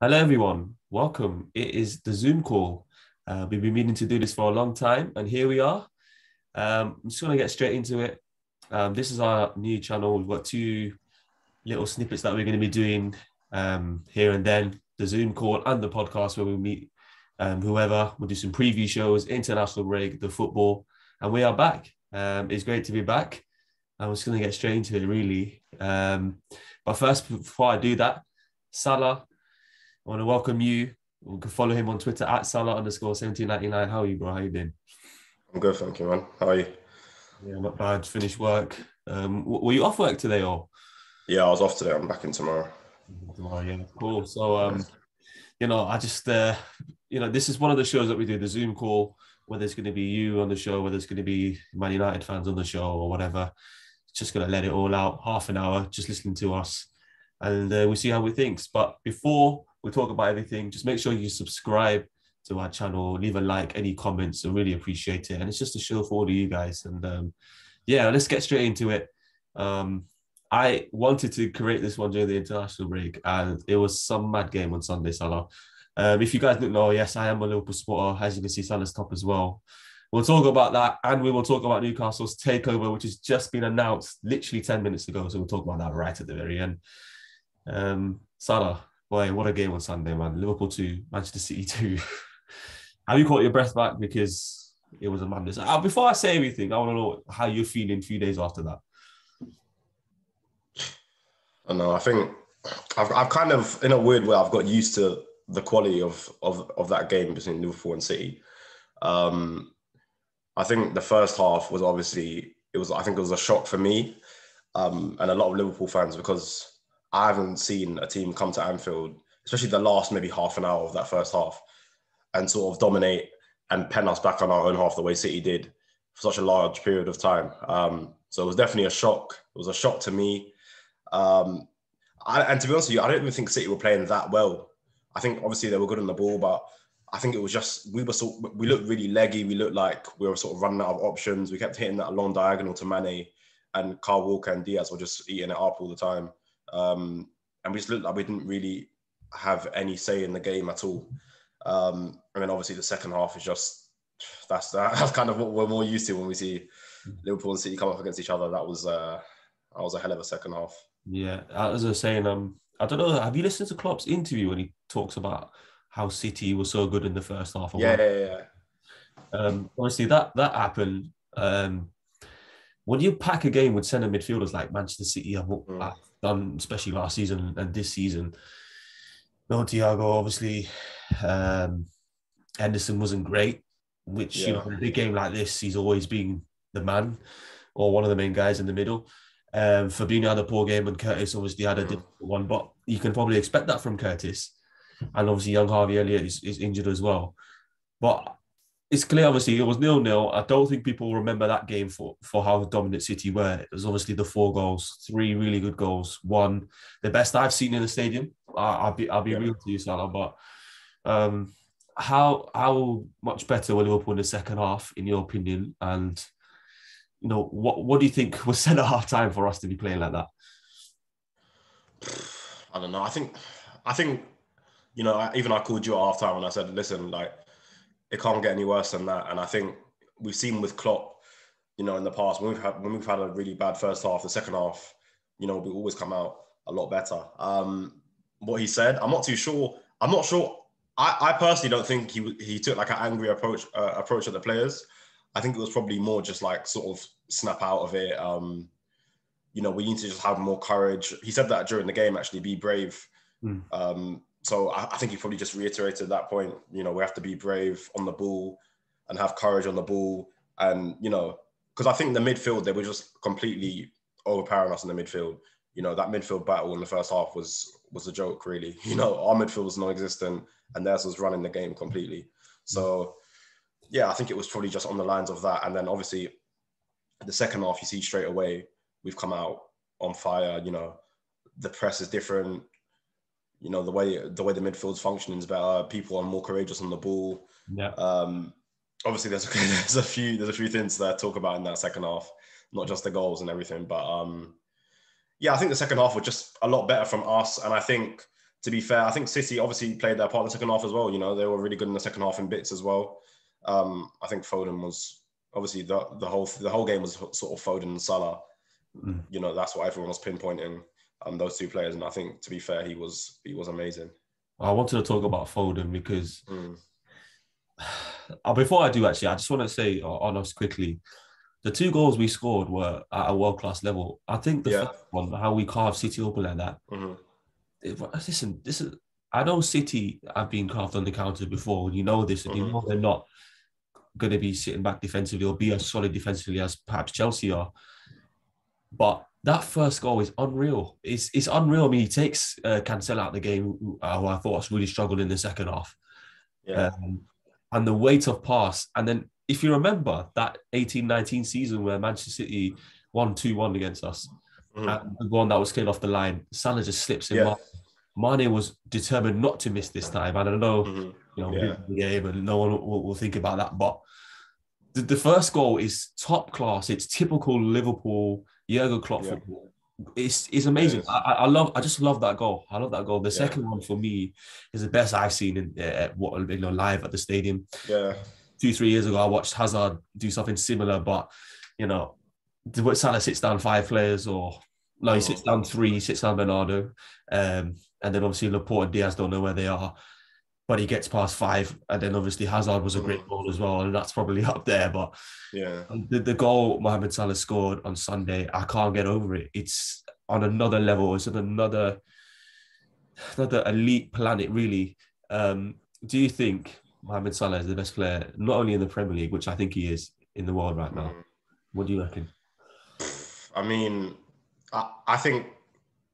Hello, everyone. Welcome. It is the Zoom call. We've been meaning to do this for a long time, and here we are. I'm just going to get straight into it. This is our new channel. We've got two little snippets that we're going to be doing here and then, the Zoom call and the podcast where we meet whoever. We'll do some preview shows, international break, the football, and we are back. It's great to be back. I'm just going to get straight into it, really. But first, before I do that, Salah, I want to welcome you. You can follow him on Twitter at Salah_1799. How are you, bro? How you been? I'm good, thank you, man. How are you? Yeah, not bad. Finished work. Were you off work today or? Yeah, I was off today. I'm back in tomorrow. Tomorrow, yeah, cool. So, Nice. I just, this is one of the shows that we do, the Zoom call, whether it's going to be you on the show, whether it's going to be Man United fans on the show or whatever. Just going to let it all out, half an hour, just listening to us. And we'll see how we think. But before we talk about everything, just make sure you subscribe to our channel, leave a like, any comments. I really appreciate it. And it's just a show for all of you guys. And let's get straight into it. I wanted to create this one during the international break, and it was some mad game on Sunday, Salah. If you guys didn't know, yes, I am a Liverpool supporter. As you can see, Salah's top as well. We'll talk about that, and we will talk about Newcastle's takeover, which has just been announced literally 10 minutes ago. So we'll talk about that right at the very end. Salah, boy, what a game on Sunday, man. Liverpool 2, Manchester City 2. Have you caught your breath back? Because it was a madness. Before I say everything, I want to know how you're feeling a few days after that. I know. I think I've kind of, in a weird way, I've got used to the quality of that game between Liverpool and City. I think the first half was obviously I think it was a shock for me and a lot of Liverpool fans because I haven't seen a team come to Anfield, especially the last maybe half an hour of that first half, and sort of dominate and pen us back on our own half the way City did for such a large period of time. So it was definitely a shock. It was a shock to me. And to be honest with you, I don't even think City were playing that well. I think obviously they were good on the ball, but I think it was just we looked really leggy. We looked like we were sort of running out of options. We kept hitting that long diagonal to Mane, and Kyle Walker and Diaz were just eating it up all the time. And we just looked like we didn't really have any say in the game at all. And then obviously the second half is just that's kind of what we're more used to when we see Liverpool and City come up against each other. That was a hell of a second half. Yeah, as I was saying, I don't know. Have you listened to Klopp's interview when he talks about how City was so good in the first half? Yeah. Obviously that happened. When you pack a game with centre midfielders like Manchester City have done, especially last season and this season, no Thiago, obviously, Henderson wasn't great. Which in a big game like this, he's always been the man or one of the main guys in the middle. Fabinho had a poor game and Curtis obviously had a difficult one, but you can probably expect that from Curtis. And obviously young Harvey Elliott is injured as well. But it's clear, obviously, it was 0-0. I don't think people remember that game for how dominant City were. It was obviously the 4 goals, 3 really good goals. One, the best I've seen in the stadium. I'll be real to you, Salah, but how much better were Liverpool in the second half, in your opinion? And what do you think was set at half time for us to be playing like that? I don't know. I think, even I called you at half time and I said, listen, like, it can't get any worse than that. And I think we've seen with Klopp, in the past, when we've had a really bad first half, the second half, we always come out a lot better. What he said, I'm not too sure. I'm not sure. I personally don't think he took like an angry approach at the players. I think it was probably more just like sort of snap out of it. We need to just have more courage. He said that during the game, actually, be brave. So I think he probably just reiterated that point. We have to be brave on the ball and have courage on the ball. And, because I think the midfield, they were just completely overpowering us in the midfield. That midfield battle in the first half was a joke, really. Our midfield was non-existent and theirs was running the game completely. So, yeah, I think it was probably just on the lines of that. And then obviously the second half, you see straight away, we've come out on fire. The press is different. The way the midfield's functioning is better. People are more courageous on the ball. Yeah. Obviously, there's a few things that I talk about in that second half, not just the goals and everything. But I think the second half was just a lot better from us. And I think to be fair, I think City obviously played their part in the second half as well. You know, they were really good in the second half in bits as well. I think Foden was obviously the whole game was sort of Foden and Salah. You know, that's what everyone was pinpointing those two players, and I think to be fair, he was amazing. I wanted to talk about Foden because before I do, actually, I just want to say on us quickly, the 2 goals we scored were at a world-class level. I think the first one, how we carved City open like that. Listen, this is. I know City have been carved on the counter before. You know this, and you know they're not going to be sitting back defensively or be as solid defensively as perhaps Chelsea are. But that first goal is unreal. It's unreal. I mean, he takes Cancelo out of the game, who I thought was really struggled in the second half. Yeah. And the weight of pass. And then if you remember that 18-19 season where Manchester City won 2-1 against us, and the one that was cleared off the line, Salah just slips in. Mane was determined not to miss this time. I don't know, you know, the game, and no one will think about that. But the first goal is top class. It's typical Liverpool, Jurgen Klopp football. It's amazing. I just love that goal. I love that goal. The second one for me is the best I've seen in live at the stadium. 2-3 years ago, I watched Hazard do something similar, but you know, Salah sits down 5 players, or no, he sits down 3. He sits down Bernardo, and then obviously Laporte and Diaz don't know where they are, but he gets past 5, and then obviously Hazard was a great goal as well, and that's probably up there. But the goal Mohamed Salah scored on Sunday, I can't get over it. It's on another level. It's on another elite planet, really. Do you think Mohamed Salah is the best player, not only in the Premier League, which I think he is, in the world right now? What do you reckon? I mean, I think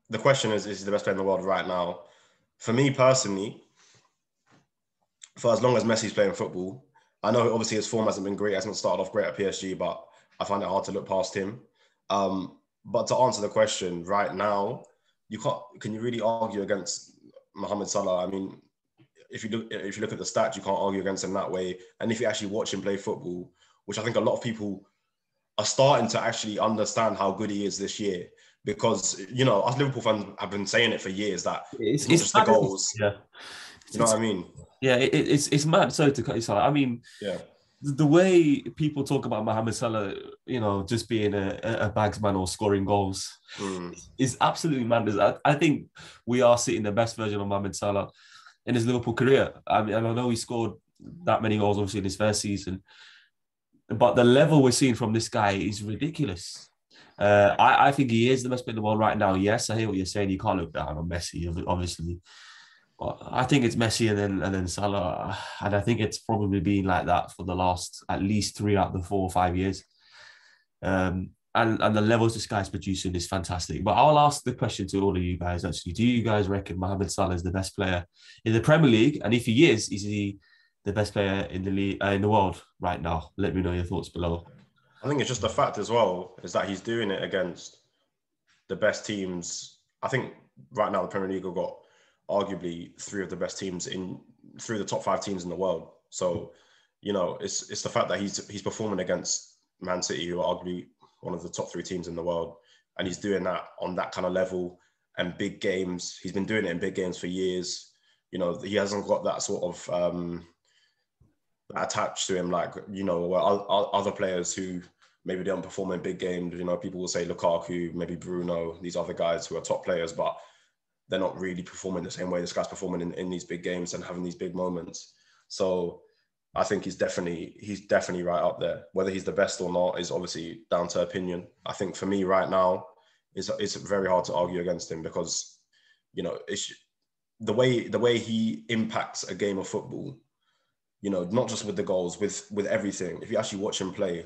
the question is he the best player in the world right now? For me personally, for as long as Messi's playing football, I know obviously his form hasn't been great, hasn't started off great at PSG, but I find it hard to look past him. But to answer the question, right now, can you really argue against Mohamed Salah? I mean, if you look at the stats, you can't argue against him that way. And if you actually watch him play football, which I think a lot of people are starting to actually understand how good he is this year, because, you know, us Liverpool fans have been saying it for years that it's not just the goals. Yeah. You know what I mean? Yeah, it's mad. So to cut you Salah, I mean, the way people talk about Mohamed Salah, you know, just being a bagsman or scoring goals is absolutely madness. I think we are seeing the best version of Mohamed Salah in his Liverpool career. I mean, and I know he scored that many goals, obviously, in his first season, but the level we're seeing from this guy is ridiculous. I think he is the best player in the world right now. Yes, I hear what you're saying. You can't look down on Messi, obviously. But I think it's Messi and then Salah. And I think it's probably been like that for the last at least 3 out of the 4 or 5 years. And the levels this guy's producing is fantastic. But I'll ask the question to all of you guys, actually. Do you guys reckon Mohamed Salah is the best player in the Premier League? And if he is he the best player in the league, in the world right now? Let me know your thoughts below. I think it's just a fact as well, is that he's doing it against the best teams. I think right now the Premier League have got arguably 3 of the best teams through the top 5 teams in the world. So, you know, it's the fact that he's performing against Man City, who are arguably one of the top 3 teams in the world, and he's doing that on that kind of level and big games. He's been doing it in big games for years. You know, he hasn't got that sort of attached to him, like, you know, where other players who maybe don't perform in big games, you know, people will say Lukaku, maybe Bruno, these other guys who are top players, but they're not really performing the same way this guy's performing in these big games and having these big moments. So I think he's definitely right up there. Whether he's the best or not is obviously down to opinion. I think for me right now, it's very hard to argue against him, because, you know, it's the way he impacts a game of football, you know, not just with the goals, with everything. If you actually watch him play,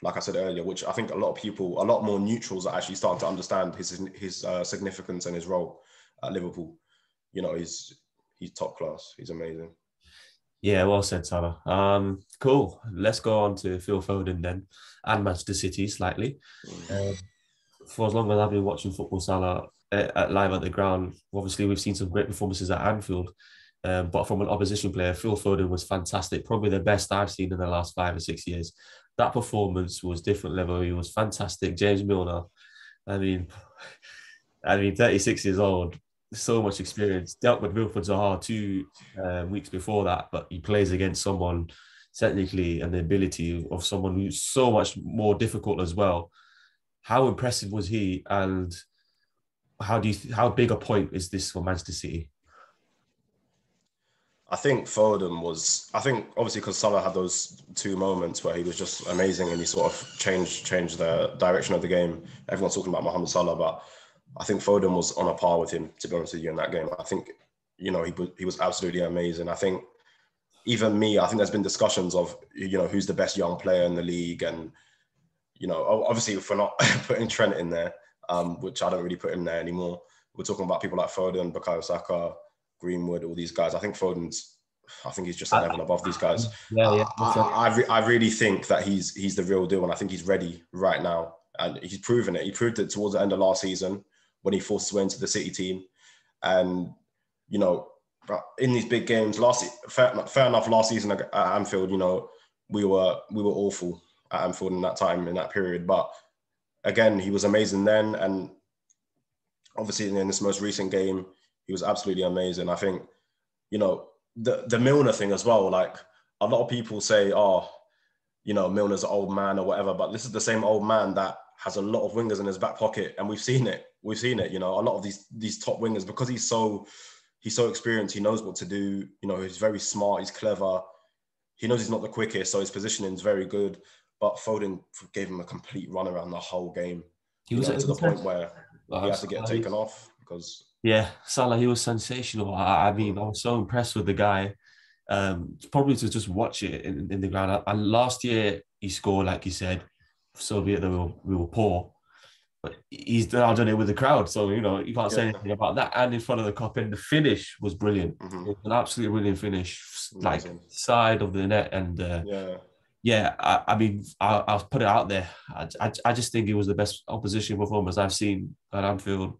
like I said earlier, which I think a lot more neutrals are actually starting to understand his significance and his role at Liverpool. You know, he's top class. He's amazing. Yeah, well said, Salah. Cool. Let's go on to Phil Foden then, and Manchester City slightly. For as long as I've been watching football, Salah, live at the ground, obviously we've seen some great performances at Anfield. But from an opposition player, Phil Foden was fantastic. Probably the best I've seen in the last 5 or 6 years. That performance was different level. He was fantastic. James Milner, I mean, 36 years old. so much experience. Dealt with Wilfred Zaha 2 weeks before that, but he plays against someone technically and the ability of someone who's so much more difficult as well. How impressive was he, and how big a point is this for Manchester City? I think Foden was. I think obviously because Salah had those two moments where he was just amazing and he sort of changed the direction of the game. Everyone's talking about Mohamed Salah, but I think Foden was on a par with him, to be honest with you, in that game. I think he was absolutely amazing. I think even me, I think there's been discussions of who's the best young player in the league, and obviously if we're not putting Trent in there, which I don't really put him there anymore, we're talking about people like Foden, Bukayo Saka, Greenwood, all these guys. I think he's just a level above these guys. Yeah, yeah. I really think that he's the real deal, and I think he's ready right now, and he's proven it. He proved it towards the end of last season when he forced his way into the City team, and in these big games, fair enough. Last season at Anfield, we were awful at Anfield in that time, in that period, but again, he was amazing then, and obviously in this most recent game, he was absolutely amazing. I think, the Milner thing as well, like a lot of people say, oh, Milner's an old man or whatever, but this is the same old man that has a lot of wingers in his back pocket. And we've seen it. A lot of these top wingers, because he's so experienced, he knows what to do. He's very smart, he's clever. He knows he's not the quickest, so his positioning is very good. But Foden gave him a complete run around the whole game. He was to the point where he had to get taken off because... Yeah, Salah, he was sensational. I mean, I was so impressed with the guy. Probably to just watch it in the ground. And last year, he scored, like you said, so be it that we were poor. But he's now done it with the crowd. So, you can't say anything about that. And in front of the cup, and the finish was brilliant. It was an absolutely brilliant finish. Amazing. Like, side of the net. And I mean, I'll put it out there. I just think it was the best opposition performance I've seen at Anfield.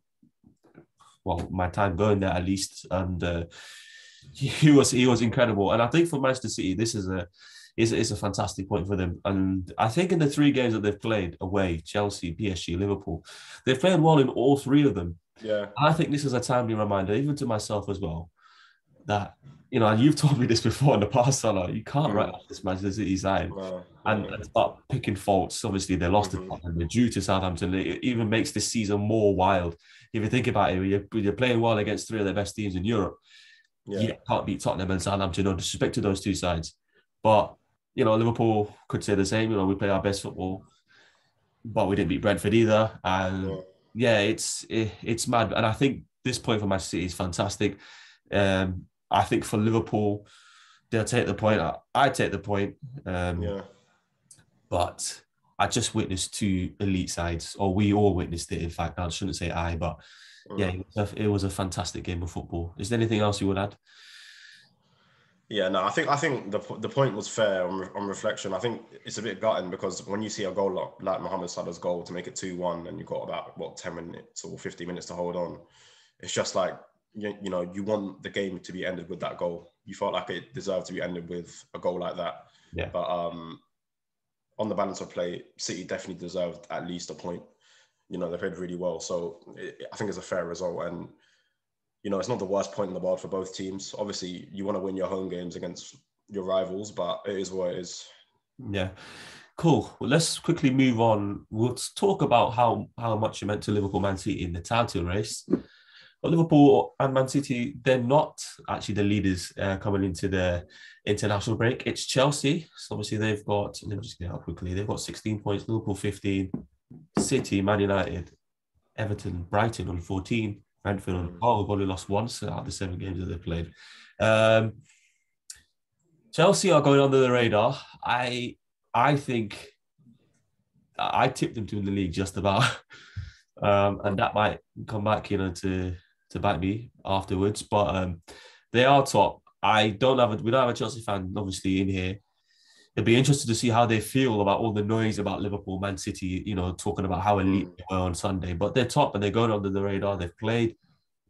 Well, my time going there at least, and he was incredible. And I think for Manchester City, this is a fantastic point for them. And I think in the 3 games that they've played away, Chelsea, PSG, Liverpool, they've played well in all 3 of them. Yeah, and I think this is a timely reminder, even to myself as well, that and you've told me this before in the past, Salah, you can't write off this Manchester City side and start picking faults. Obviously, they lost to Tottenham, they're due to Southampton. It even makes this season more wild. If you think about it, you're playing well against 3 of the best teams in Europe. You can't beat Tottenham and Southampton. No disrespect to those 2 sides. But, Liverpool could say the same. We play our best football, but we didn't beat Brentford either. And it's mad. And I think this point for Manchester City is fantastic. I think for Liverpool, they'll take the point. I take the point. But I just witnessed 2 elite sides, or we all witnessed it. In fact, I shouldn't say I, but it was a fantastic game of football. Is there anything else you would add? Yeah, no, I think the point was fair on reflection. I think it's a bit gutting because when you see a goal like Mohamed Salah's goal to make it 2-1 and you've got about 10 minutes or 15 minutes to hold on, it's just like, you want the game to be ended with that goal. You felt like it deserved to be ended with a goal like that. Yeah. But on the balance of play, City definitely deserved at least a point. They played really well. So I think it's a fair result. And, it's not the worst point in the world for both teams. Obviously, you want to win your home games against your rivals, but it is what it is. Yeah. Cool. Well, let's quickly move on. We'll talk about how much it meant to Liverpool, Man City in the title race. But Liverpool and Man City, they're not actually the leaders coming into the international break. It's Chelsea. So obviously they've got, let me just get out quickly. They've got 16 points, Liverpool 15, City, Man United, Everton, Brighton on 14, Brentford on 12. We've only lost once out of the 7 games that they've played. Chelsea are going under the radar. I think I tipped them to win the league just about. And that might come back, to bite me afterwards. But they are top. We don't have a Chelsea fan, obviously, in here. It'd be interesting to see how they feel about all the noise about Liverpool, Man City, talking about how elite they were on Sunday. But they're top and they're going under the radar. They've played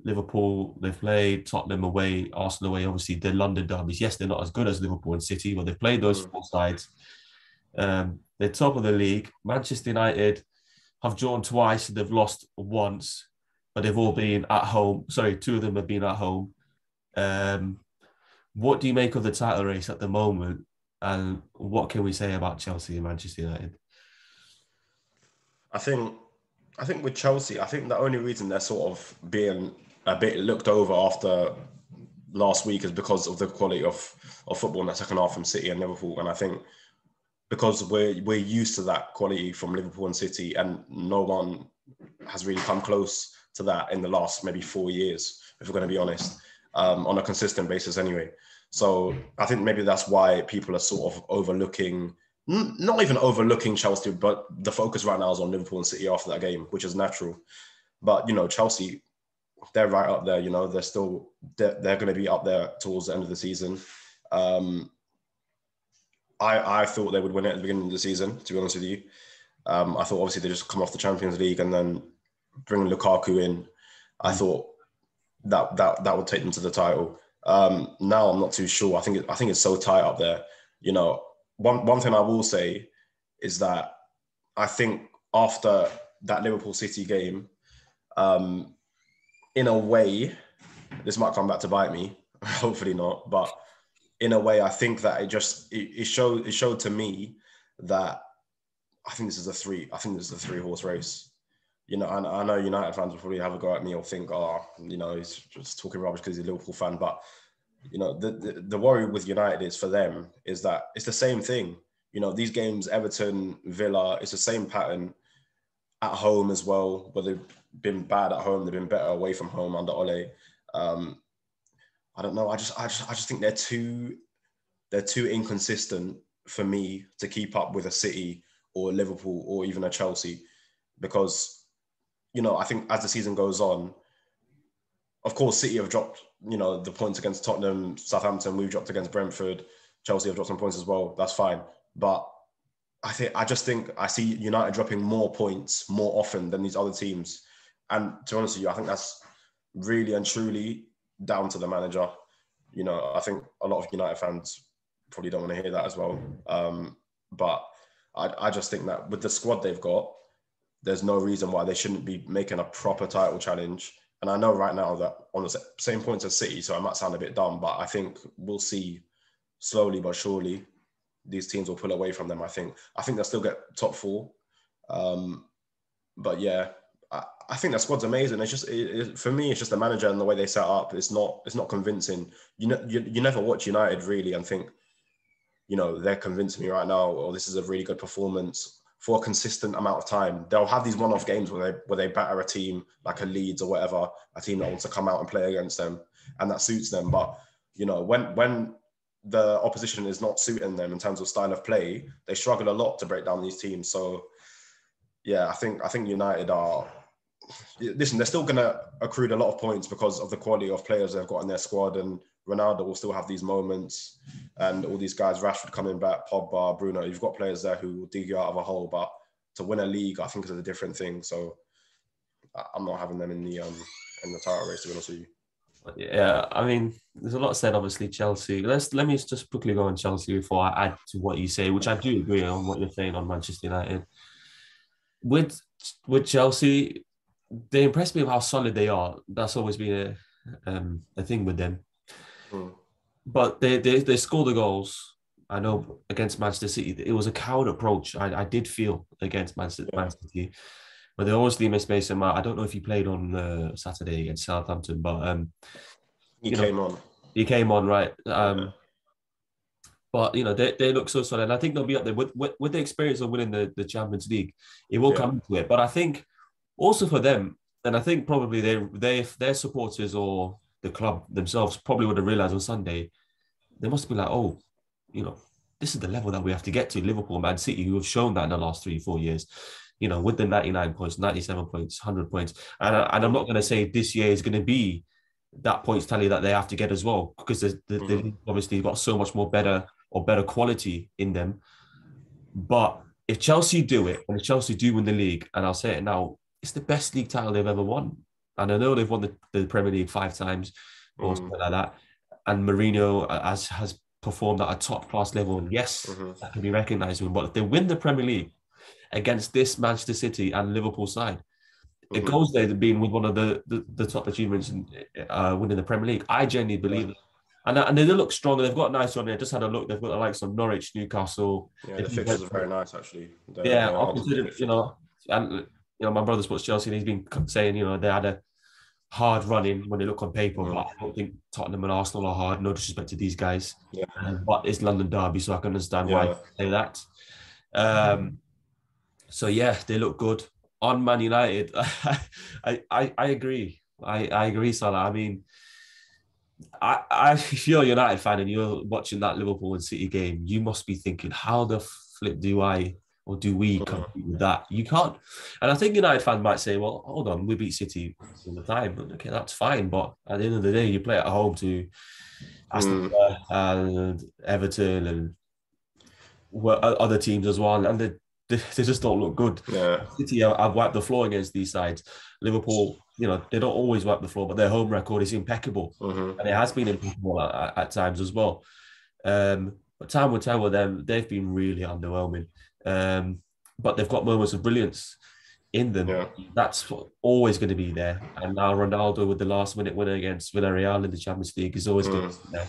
Liverpool, they've played Tottenham away, Arsenal away, obviously the London derbies. Yes, they're not as good as Liverpool and City, but they've played those 4 sides. They're top of the league. Manchester United have drawn twice, they've lost once. but they've all been at home. Sorry, two of them have been at home. What do you make of the title race at the moment? And what can we say about Chelsea and Manchester United? I think with Chelsea, I think the only reason they're sort of being a bit looked over after last week is because of the quality of football in the second half from City and Liverpool. And I think because we're used to that quality from Liverpool and City, and no one has really come close to that in the last maybe 4 years, if we're going to be honest, on a consistent basis anyway. So I think maybe that's why people are sort of overlooking, not even overlooking Chelsea, but the focus right now is on Liverpool and City after that game, which is natural. But, you know, Chelsea, they're right up there, you know, they're going to be up there towards the end of the season. I thought they would win it at the beginning of the season, to be honest with you. I thought obviously they just come off the Champions League and then bring Lukaku in. I thought that would take them to the title. Now I'm not too sure. I think it's so tight up there. You know, one thing I will say is that I think after that Liverpool City game, in a way, this might come back to bite me. Hopefully not, but in a way, I think that it showed to me that I think this is a three-horse race. You know, and I know United fans will probably have a go at me or think, oh, you know, he's just talking rubbish because he's a Liverpool fan. But, you know, the worry with United is for them is that it's the same thing. You know, these games, Everton, Villa, it's the same pattern at home as well, where they've been bad at home, they've been better away from home under Ole. I don't know. I just think they're too inconsistent for me to keep up with a City or Liverpool or even a Chelsea, because, you know, I think as the season goes on, of course, City have dropped, you know, the points against Tottenham, Southampton, we've dropped against Brentford, Chelsea have dropped some points as well. That's fine. But I just think I see United dropping more points more often than these other teams. And to be honest with you, I think that's really and truly down to the manager. You know, I think a lot of United fans probably don't want to hear that as well. But I just think that with the squad they've got, there's no reason why they shouldn't be making a proper title challenge. And I know right now that on the same points as City, so I might sound a bit dumb, but I think we'll see slowly but surely these teams will pull away from them. I think they'll still get top four. But yeah, I think that squad's amazing. It's just for me, it's just the manager and the way they set up. It's not convincing. You never watch United really and think, you know, they're convincing me right now, or this is a really good performance for a consistent amount of time. They'll have these one-off games where they batter a team like a Leeds or whatever, a team that wants to come out and play against them, and that suits them. But, you know, when the opposition is not suiting them in terms of style of play, they struggle a lot to break down these teams. So, yeah, I think United are... Listen, they're still going to accrue a lot of points because of the quality of players they've got in their squad, and Ronaldo will still have these moments, and all these guys, Rashford coming back, Pogba, Bruno, you've got players there who will dig you out of a hole, but to win a league, I think is a different thing. So I'm not having them in the title race, to be honest with you. Yeah, I mean, there's a lot said, obviously, Chelsea. Let me just quickly go on Chelsea before I add to what you say, which I do agree on what you're saying on Manchester United. With Chelsea, they impressed me with how solid they are. That's always been a thing with them. But they scored the goals. I know against Manchester City, it was a coward approach. I did feel against Man City, but they obviously missed Mason Mount. I don't know if he played on Saturday against Southampton, but he came on. He came on, right? But you know they look so solid. And I think they'll be up there with the experience of winning the Champions League. It will come to it, but I think also for them, and I think probably their supporters or the club themselves probably would have realized on Sunday, they must be like, oh, you know, this is the level that we have to get to. Liverpool, Man City, who have shown that in the last 3-4 years, you know, with the 99 points, 97 points, 100 points. And I'm not going to say this year is going to be that points tally that they have to get as well, because they've obviously got so much more better quality in them. But if Chelsea do it, and if Chelsea do win the league, and I'll say it now, it's the best league title they've ever won. And I know they've won the Premier League 5 times or something like that. And Mourinho has performed at a top-class level. And yes, that can be recognised. But if they win the Premier League against this Manchester City and Liverpool side, it goes there to being with one of the top achievements in winning the Premier League. I genuinely believe it. And they look strong. They've got a nice one there. Just had a look. They've got the likes of Norwich, Newcastle. Yeah, the fixtures are very nice, actually. I consider, and my brother supports Chelsea, and he's been saying, they had a hard running when they look on paper, but I don't think Tottenham and Arsenal are hard. No disrespect to these guys, but it's London derby, so I can understand why they say that. So yeah, they look good. On Man United, I agree. I agree, Salah. I mean, if you're a United fan and you're watching that Liverpool and City game, you must be thinking, how the flip do we compete with that? You can't. And I think United fans might say, well, hold on, we beat City all the time. Okay, that's fine. But at the end of the day, you play at home to Aston Villa and Everton and other teams as well. And they just don't look good. Yeah. City have wiped the floor against these sides. Liverpool, they don't always wipe the floor, but their home record is impeccable. And it has been impeccable at times as well. But time will tell with them. They've been really underwhelming. But they've got moments of brilliance in them. Yeah. That's always going to be there. And now Ronaldo with the last-minute winner against Villarreal in the Champions League is always going to be there.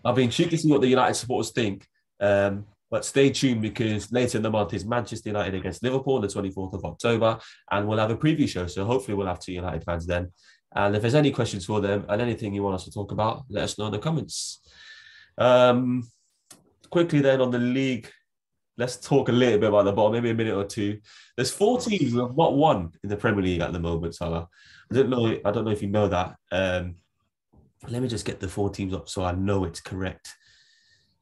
I've been intrigued to see what the United supporters think. But stay tuned, because later in the month is Manchester United against Liverpool on the 24th of October, and we'll have a preview show. So hopefully we'll have 2 United fans then. And if there's any questions for them and anything you want us to talk about, let us know in the comments. Quickly then on the league, let's talk a little bit about the bottom, maybe a minute or two. There's 4 teams who have not won in the Premier League at the moment, Salah. I don't know if you know that. Let me just get the 4 teams up so I know it's correct.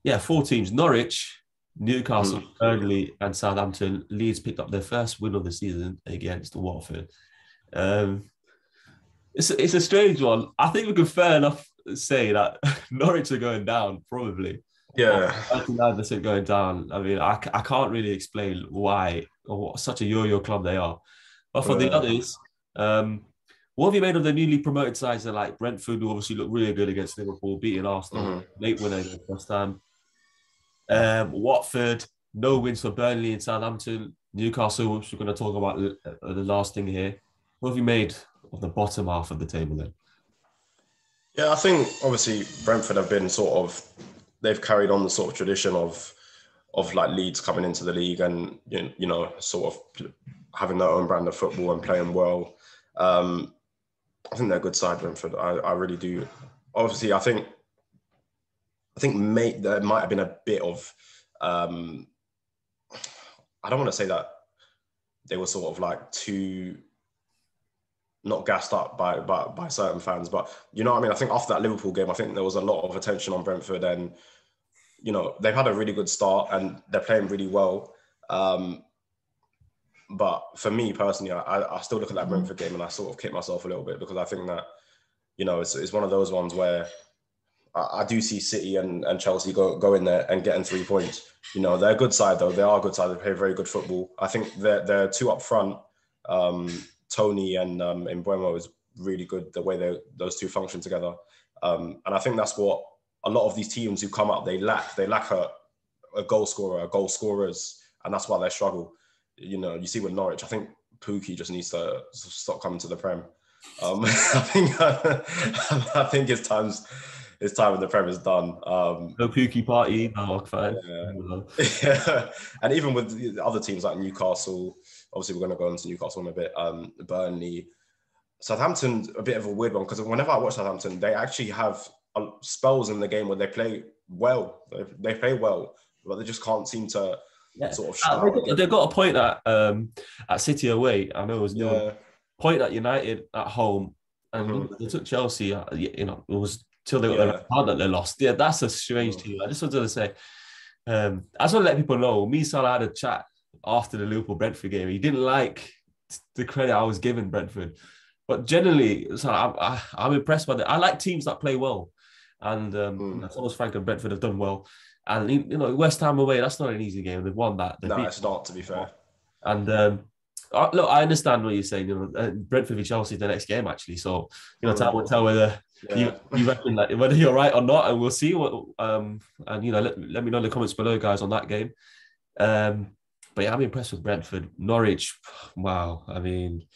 Yeah, 4 teams. Norwich, Newcastle, Burnley, and Southampton. Leeds picked up their first win of the season against Watford. It's a strange one. I think we can fair enough say that Norwich are going down, probably. Yeah. 99% going down. I mean, I can't really explain why or what such a yo-yo club they are. But for the others, what have you made of the newly promoted sides like Brentford, who obviously look really good against Liverpool, beating Arsenal, late winner against West Ham? Watford, no wins for Burnley and Southampton. Newcastle, which we're going to talk about the last thing here. What have you made of the bottom half of the table then? Yeah, I think obviously Brentford have been they've carried on the sort of tradition of like Leeds coming into the league and sort of having their own brand of football and playing well. I think they're a good side, Brentford. I really do. Obviously, I think there might have been a bit of, I don't want to say that they were sort of like too not gassed up by certain fans, but you know what I mean? I think after that Liverpool game, I think there was a lot of attention on Brentford, and they've had a really good start and they're playing really well. But for me personally, I still look at that Brentford game and I sort of kick myself a little bit, because I think that, it's one of those ones where I do see City and Chelsea go in there and getting 3 points. They're a good side though. They are a good side. They play very good football. I think they're 2 up front. Tony and Mbeumo is really good, the way those 2 function together. And I think that's what a lot of these teams who come up, they lack a goal scorer, goal scorers, and that's why they struggle. You see with Norwich, I think Pookie just needs to stop coming to the Prem. I think his time in the Prem is done. No Pookie party, no fine. Yeah. And even with the other teams like Newcastle, obviously we're going to go into Newcastle in a bit, Burnley. Southampton's a bit of a weird one, because whenever I watch Southampton, they actually have spells in the game where they play well. They play well, but they just can't seem to sort of shout. They got a point at City away. I know it was no point at United at home, and they took Chelsea. It was till they got their card that they lost. Yeah, that's a strange team. I just wanted to say, I just want to let people know, me and Salah had a chat after the Liverpool Brentford game. He didn't like the credit I was giving Brentford, but generally, so I'm impressed by that. I like teams that play well, and Thomas Frank and Brentford have done well. And West Ham away, that's not an easy game. They've won that. No, it's not, to be fair. And look, I understand what you're saying. Brentford v Chelsea is the next game actually. So time will tell whether you reckon that whether you're right or not, and we'll see what. And let me know in the comments below, guys, on that game. But yeah, I'm impressed with Brentford. Norwich, wow. I mean,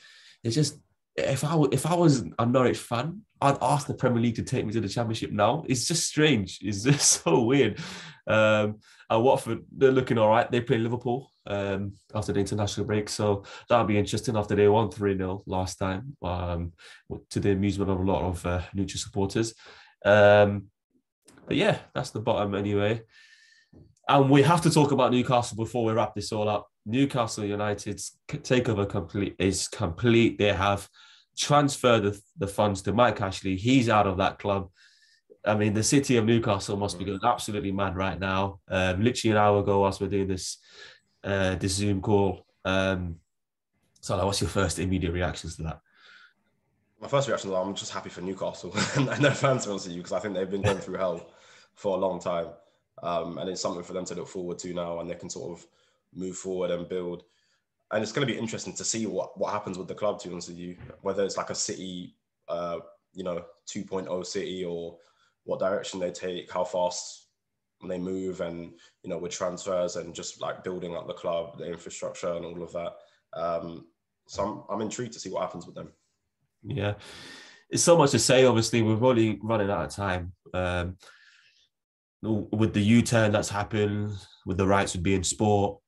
it's just, if I was a Norwich fan, I'd ask the Premier League to take me to the Championship now. It's just strange. It's just so weird. And Watford, they're looking all right. They play Liverpool after the international break, so that'll be interesting. After they won 3-0 last time, to the amusement of a lot of neutral supporters. But yeah, that's the bottom anyway. And we have to talk about Newcastle before we wrap this all up. Newcastle United's takeover is complete. They have transferred the funds to Mike Ashley. He's out of that club. I mean, the city of Newcastle must be going absolutely mad right now. Literally an hour ago, whilst we're doing this Zoom call. So, what's your first immediate reactions to that? My first reaction is I'm just happy for Newcastle. And no fans, to be honest with you, because I think they've been going through hell for a long time. And it's something for them to look forward to now, and they can sort of move forward and build. And it's going to be interesting to see what happens with the club, to be honest with you, whether it's like a City, 2.0 City, or what direction they take, how fast they move, and, with transfers and just like building up the club, the infrastructure and all of that. So I'm intrigued to see what happens with them. Yeah, it's so much to say. Obviously, we're really running out of time. With the U-turn that's happened, with the rights of being sport,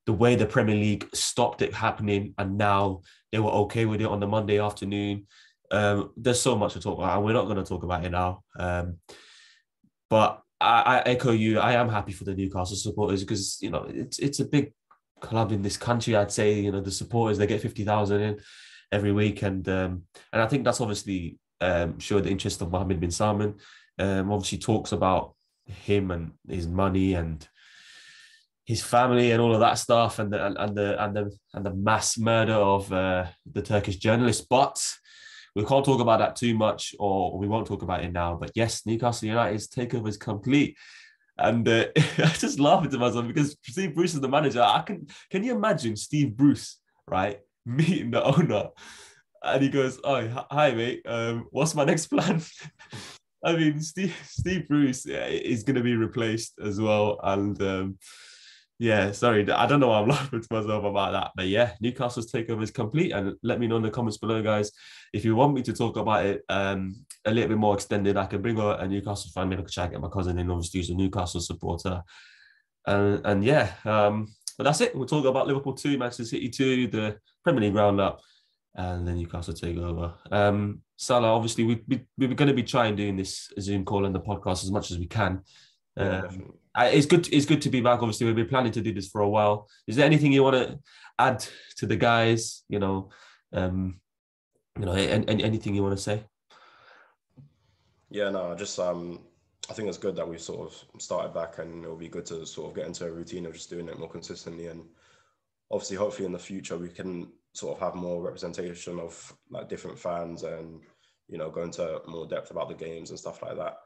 the way the Premier League stopped it happening, and now they were okay with it on the Monday afternoon. There's so much to talk about, and we're not going to talk about it now. But I echo you. I am happy for the Newcastle supporters because, it's a big club in this country. I'd say, the supporters, they get 50,000 in every week, and I think that's obviously showed the interest of Mohammed bin Salman. Obviously talks about him and his money and his family and all of that stuff, and the mass murder of the Turkish journalist. But we can't talk about that too much, or we won't talk about it now. But yes, Newcastle United's takeover is complete. And I just laugh to myself because Steve Bruce is the manager. Can you imagine Steve Bruce, right, meeting the owner, and he goes, "Oh, hi mate, what's my next plan?" I mean, Steve Bruce is going to be replaced as well. And yeah, sorry, I don't know why I'm laughing to myself about that. But yeah, Newcastle's takeover is complete. And let me know in the comments below, guys, if you want me to talk about it a little bit more extended. I can bring a Newcastle fan. Maybe I could try and get my cousin in, obviously, who's a Newcastle supporter. And yeah, but that's it. We'll talk about Liverpool 2, Manchester City 2, the Premier League roundup, and then Newcastle takeover. Salah, obviously, we're going to be trying doing this Zoom call and the podcast as much as we can. It's good to be back. Obviously, we've been planning to do this for a while. Is there anything you want to add to the guys? Anything you want to say? Yeah, no, just I think it's good that we've sort of started back, and it'll be good to sort of get into a routine of just doing it more consistently. And obviously, hopefully in the future, we can sort of have more representation of like different fans, and, go into more depth about the games and stuff like that.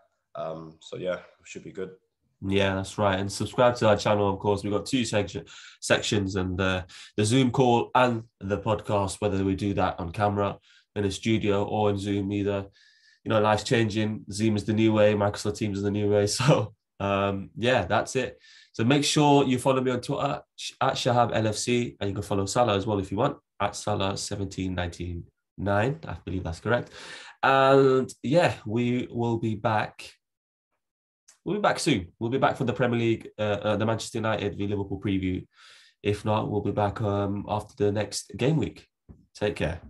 So yeah, it should be good. Yeah, that's right. And subscribe to our channel, of course. We've got two sections, and the Zoom call and the podcast, whether we do that on camera in a studio or in Zoom, either. Life's changing. Zoom is the new way. Microsoft Teams is the new way. So yeah, that's it. So make sure you follow me on Twitter at Shahab LFC, and you can follow Salah as well if you want at Salah1799. I believe that's correct. And yeah, we will be back. We'll be back soon. We'll be back for the Premier League, the Manchester United v Liverpool preview. If not, we'll be back after the next game week. Take care.